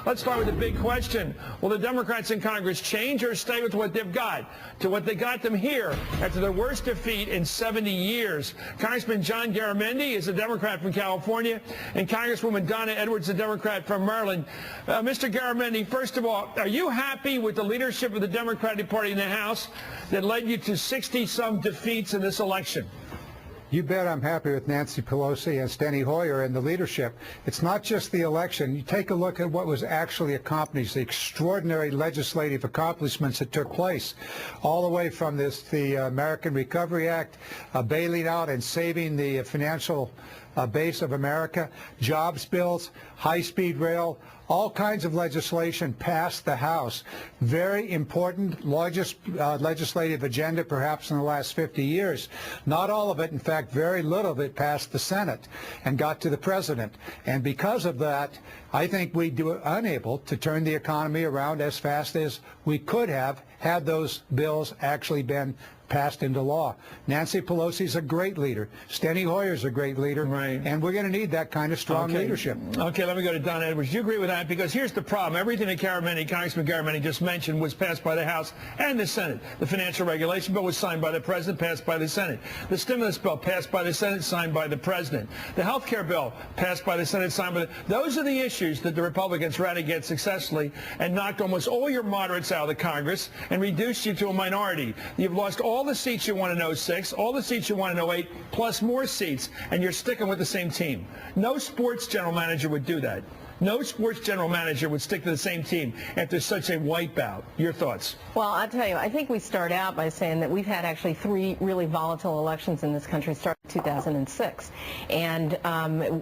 Let's start with the big question. Will the Democrats in Congress change or stay with what they've got, to what they got them here after their worst defeat in 70 years? Congressman John Garamendi is a Democrat from California, and Congresswoman Donna Edwards, a Democrat from Maryland. Mr. Garamendi, first of all, are you happy with the leadership of the Democratic Party in the House that led you to 60-some defeats in this election? You bet I'm happy with Nancy Pelosi and Steny Hoyer and the leadership. It's not just the election. You take a look at what was actually accomplished, the extraordinary legislative accomplishments that took place, all the way from the American Recovery Act, bailing out and saving the financial base of America, jobs bills, high-speed rail, all kinds of legislation passed the House. Very important, largest legislative agenda perhaps in the last 50 years. Not all of it, in fact, very little of it passed the Senate and got to the President. And because of that, I think we were unable to turn the economy around as fast as we could have had those bills actually been passed into law. Nancy Pelosi's a great leader. Steny Hoyer's a great leader. Right. And we're going to need that kind of strong leadership. Okay, let me go to Donna Edwards. Do you agree with that? Because here's the problem. Everything that Congressman Garamendi just mentioned was passed by the House and the Senate. The financial regulation bill was signed by the President, passed by the Senate. The stimulus bill passed by the Senate, signed by the President. The health care bill passed by the Senate, signed by the... Those are the issues that the Republicans ran against successfully and knocked almost all your moderates out of the Congress and reduced you to a minority. You've lost all the seats you want in 06, all the seats you want in 08, plus more seats, and you're sticking with the same team. No sports general manager would do that. No sports general manager would stick to the same team after such a wipeout. Your thoughts? Well, I'll tell you, I think we start out by saying that we've had actually 3 really volatile elections in this country starting in 2006. And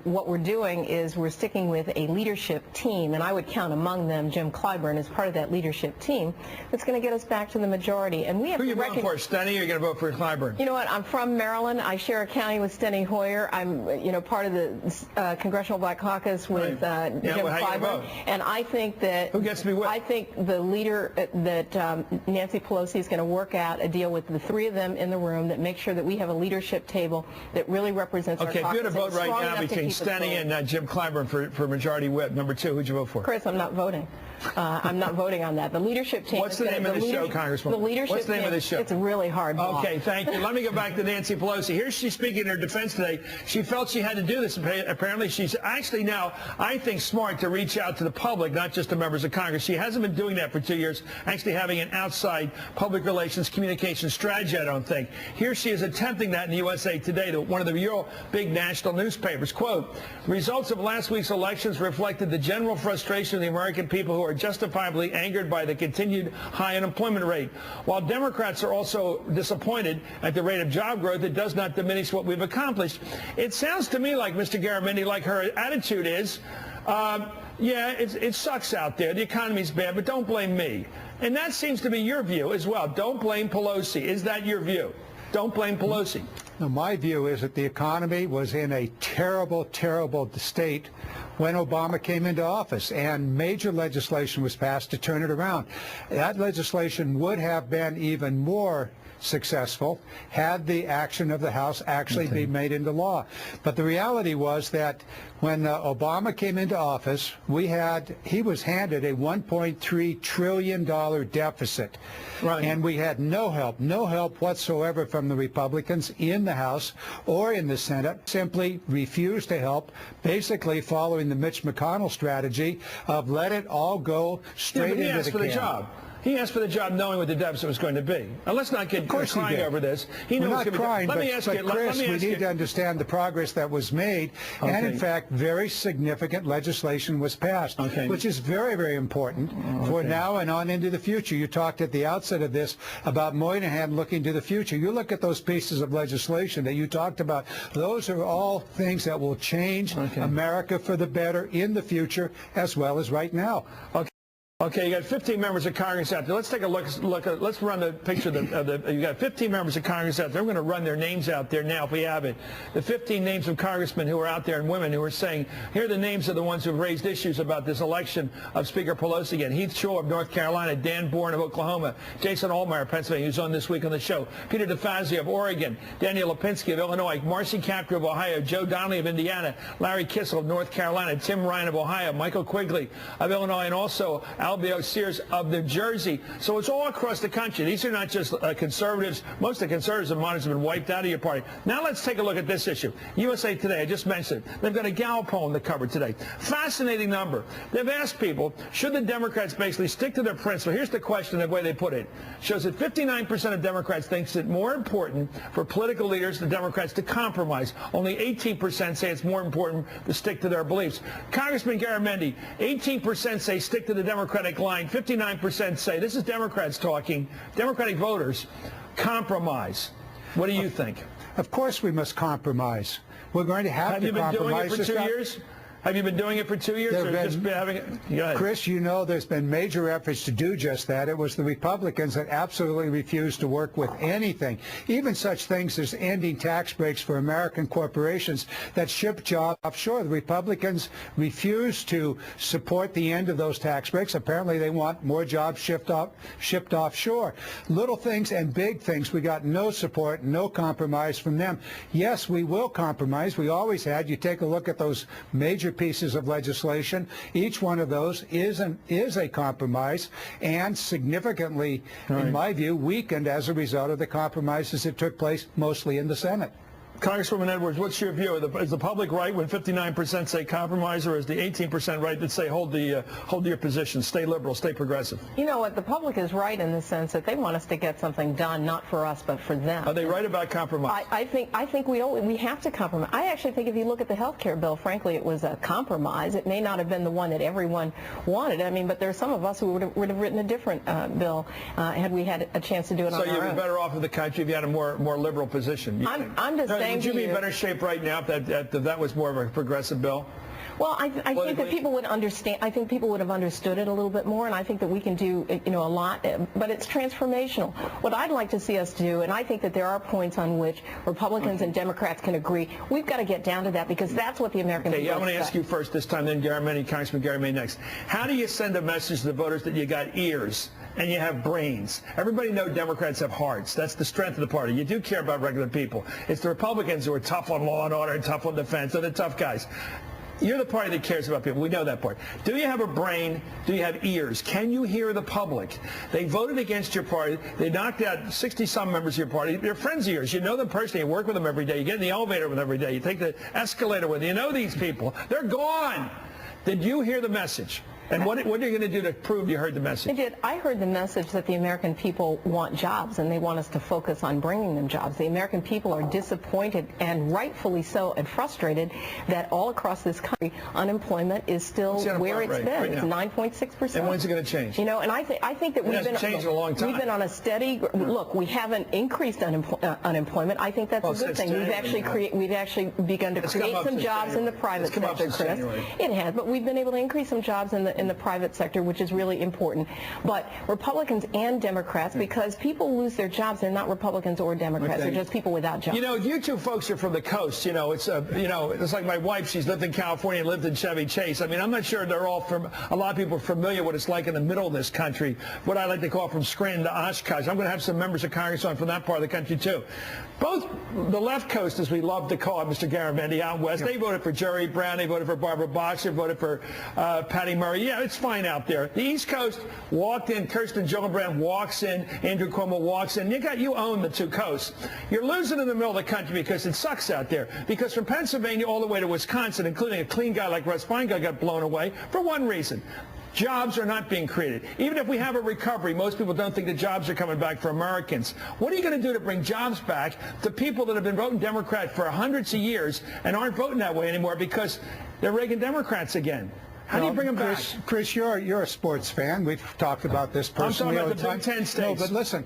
what we're doing is we're sticking with a leadership team, and I would count among them Jim Clyburn as part of that leadership team that's going to get us back to the majority. And we have Who are you voting for, Steny, or are you going to vote for Clyburn? You know what? I'm from Maryland. I share a county with Steny Hoyer. I'm, part of the Congressional Black Caucus with Jim Clyburn. And I think that... Who gets me with? I think the leader that Nancy Pelosi is going to work out a deal with the 3 of them in the room that makes sure that we have a leadership table that really represents our caucus. Okay, if you had a vote right now between Steny and Jim Clyburn for majority whip, number 2, who'd you vote for? Chris, I'm not voting. I'm not voting on that. The leadership team... What's the name of the show, Congresswoman? The leadership What's the name of the show? It's really hard. Okay, thank you. Let me go back to Nancy Pelosi. Here she's speaking in her defense today. She felt she had to do this. Apparently, she's actually now, I think, smart to reach out to the public, not just to members of Congress. She hasn't been doing that for 2 years, actually having an outside public relations communication strategy, I don't think. Here she is attempting that in the USA Today, one of the real big national newspapers. Quote, results of last week's elections reflected the general frustration of the American people who are justifiably angered by the continued high unemployment rate. While Democrats are also disappointed at the rate of job growth, it does not diminish what we've accomplished. It sounds to me like, Mr. Garamendi, like her attitude is, yeah, it sucks out there. The economy's bad, but don't blame me. And that seems to be your view as well. Don't blame Pelosi. Is that your view? Don't blame Pelosi. Now, my view is that the economy was in a terrible, terrible state when Obama came into office, and major legislation was passed to turn it around. That legislation would have been even more successful had the action of the House actually been made into law. But the reality was that when Obama came into office, he was handed a $1.3 trillion deficit. Right. And we had no help whatsoever from the Republicans in the House or in the Senate. Simply refused to help, basically following the Mitch McConnell strategy of let it all go straight into the can. He asked for the job. He asked for the job knowing what the deficit was going to be. Now, let's not get crying over this. We're not crying, but Chris, we need to understand the progress that was made. Okay. And, in fact, very significant legislation was passed, which is very, very important for now and on into the future. You talked at the outset of this about Moynihan looking to the future. You look at those pieces of legislation that you talked about. Those are all things that will change America for the better in the future as well as right now. Okay, you got 15 members of Congress out there. Let's take a look. Let's run the picture of the you got 15 members of Congress out there. I'm going to run their names out there now if we have it. The 15 names of congressmen who are out there and women who are saying, here are the names of the ones who have raised issues about this election of Speaker Pelosi again. Heath Shore of North Carolina, Dan Bourne of Oklahoma, Jason Allmeyer of Pennsylvania, who's on this week on the show, Peter DeFazio of Oregon, Daniel Lipinski of Illinois, Marcy Kaptur of Ohio, Joe Donnelly of Indiana, Larry Kissel of North Carolina, Tim Ryan of Ohio, Michael Quigley of Illinois, and also Albio Sears of New Jersey. So it's all across the country. These are not just conservatives. Most of the conservatives and moderates have been wiped out of your party. Now let's take a look at this issue. USA Today, I just mentioned it. They've got a Gallup poll in the cover today. Fascinating number. They've asked people, should the Democrats basically stick to their principle? Here's the question, the way they put it. Shows that 59% of Democrats thinks it more important for political leaders, the Democrats, to compromise. Only 18% say it's more important to stick to their beliefs. Congressman Garamendi, 18% say stick to the Democratic line. 59% say, this is Democrats talking, Democratic voters, compromise. What do you think? Of course we must compromise. We're going to have to compromise. Have you been doing it for 2 years? Have you been doing it for 2 years, or just been having it? Go ahead. Chris, you know there's been major efforts to do just that. It was the Republicans that absolutely refused to work with anything, even such things as ending tax breaks for American corporations that ship jobs offshore. The Republicans refused to support the end of those tax breaks. Apparently they want more jobs shipped offshore. Little things and big things, we got no support, no compromise from them. Yes, we will compromise. We always had. You take a look at those major pieces of legislation. Each one of those is a compromise, and significantly, in my view, weakened as a result of the compromises that took place mostly in the Senate. Congresswoman Edwards, what's your view? Is the public right when 59% say compromise, or is the 18% right that say hold your position, stay liberal, stay progressive? You know what? The public is right in the sense that they want us to get something done, not for us, but for them. Are they right about compromise? I think we have to compromise. I actually think if you look at the health care bill, frankly, it was a compromise. It may not have been the one that everyone wanted. I mean, but there are some of us who would have written a different bill had we had a chance to do it on our own. So you'd be better off in the country if you had a more liberal position. I'm just saying. Would you be in better shape right now if that was more of a progressive bill? Well, I think that people would understand. I think people would have understood it a little bit more, and I think that we can do, a lot. But it's transformational. What I'd like to see us do, and I think that there are points on which Republicans and Democrats can agree. We've got to get down to that because that's what the American people. Okay, I want to ask you first this time, then Congressman Garamendi next. How do you send a message to the voters that you got ears and you have brains? Everybody knows Democrats have hearts. That's the strength of the party. You do care about regular people. It's the Republicans who are tough on law and order and tough on defense. They're the tough guys. You're the party that cares about people. We know that part. Do you have a brain? Do you have ears? Can you hear the public? They voted against your party. They knocked out 60-some members of your party. They're friends of yours. You know them personally. You work with them every day. You get in the elevator with them every day. You take the escalator with them. You know these people. They're gone. Did you hear the message? And what are you going to do to prove you heard the message? I did. I heard the message that the American people want jobs, and they want us to focus on bringing them jobs. The American people are disappointed, and rightfully so, and frustrated that all across this country, unemployment is still where it's been. It's 9.6%. And when's it going to change? And I think that we've been changed in a long time. We've been on a steady look. We haven't increased unemployment. I think that's a good thing. We've actually begun to create some jobs in the private sector, Chris. It has, but we've been able to increase some jobs in the private sector, which is really important. But Republicans and Democrats, because people lose their jobs, they're not Republicans or Democrats. They're just people without jobs. You two folks are from the coast. It's like my wife. She's lived in California and lived in Chevy Chase. I mean, I'm not sure they're all a lot of people are familiar what it's like in the middle of this country, what I like to call from Scranton to Oshkosh. I'm going to have some members of Congress on from that part of the country, too. Both the left coast, as we love to call it, Mr. Garamendi, out west, they voted for Jerry Brown, they voted for Barbara Boxer, voted for Patty Murray. Yeah, it's fine out there. The East Coast walked in, Kirsten Gillibrand walks in, Andrew Cuomo walks in. You own the two coasts. You're losing in the middle of the country because it sucks out there. Because from Pennsylvania all the way to Wisconsin, including a clean guy like Russ Feingold, got blown away for one reason. Jobs are not being created. Even if we have a recovery, most people don't think the jobs are coming back for Americans. What are you going to do to bring jobs back to people that have been voting Democrat for hundreds of years and aren't voting that way anymore because they're Reagan Democrats again? How do you bring them back? Chris, you're a sports fan. We've talked about this personally. I'm talking about the Big Ten states. No, but listen,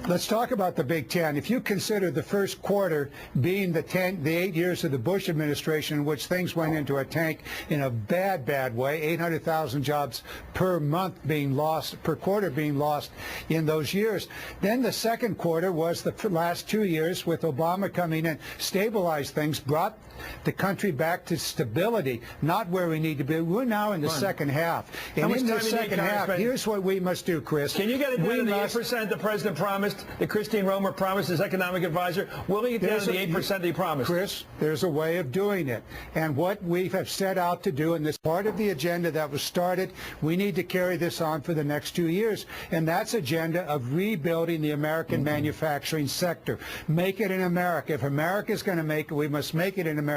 Let's talk about the Big Ten. If you consider the first quarter being the 8 years of the Bush administration in which things went into a tank in a bad way, 800,000 jobs per month being lost, per quarter being lost in those years. Then the second quarter was the last 2 years with Obama coming in, stabilized things, brought the country back to stability, not where we need to be. We're now in the second half. And in the second half, here's what we must do, Chris. Can you get it down to the 8% the president promised, that Christine Romer promised, his economic advisor? Will he get down to the 8% that he promised? Chris, there's a way of doing it. And what we have set out to do, and this part of the agenda that was started, we need to carry this on for the next 2 years. And that's agenda of rebuilding the American manufacturing sector. Make it in America. If America's going to make it, we must make it in America.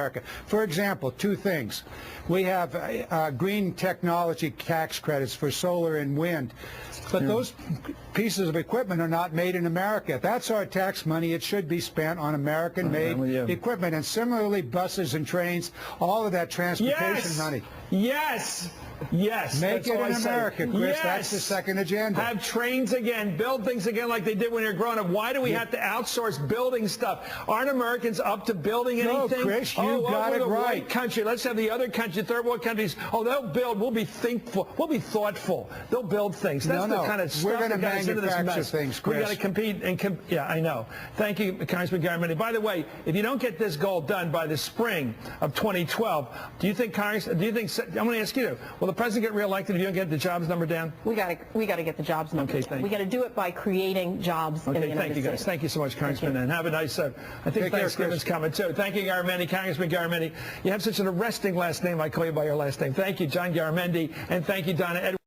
For example, two things. We have green technology tax credits for solar and wind, but those pieces of equipment are not made in America. That's our tax money. It should be spent on American-made equipment. And similarly, buses and trains, all of that transportation money. Yes. Yes. Make it in America, Chris. Yes. That's the second agenda. Have trains again. Build things again like they did when you were growing up. Why do we have to outsource building stuff? Aren't Americans up to building anything? No, Chris, you got it right. Country. Let's have the other country, third world countries. Oh, they'll build. We'll be thinkful. We'll be thoughtful. They'll build things. That's the kind of stuff we're going to that into this manufacture mess. things, Chris. We got to compete and yeah, I know. Thank you, Congressman Garamendi. By the way, if you don't get this goal done by the spring of 2012, do you think Congress? Do you think? I'm going to ask you. Will the president get reelected if you don't get the jobs number down? We got to get the jobs number down. We got to do it by creating jobs in the United States. Thank you, guys. Thank you so much, Congressman, and have a nice. I think Thanksgiving's coming too. Thank you, Garamendi, Congressman Garamendi. You have such an arresting last name. I call you by your last name. Thank you, John Garamendi, and thank you, Donna Edwards.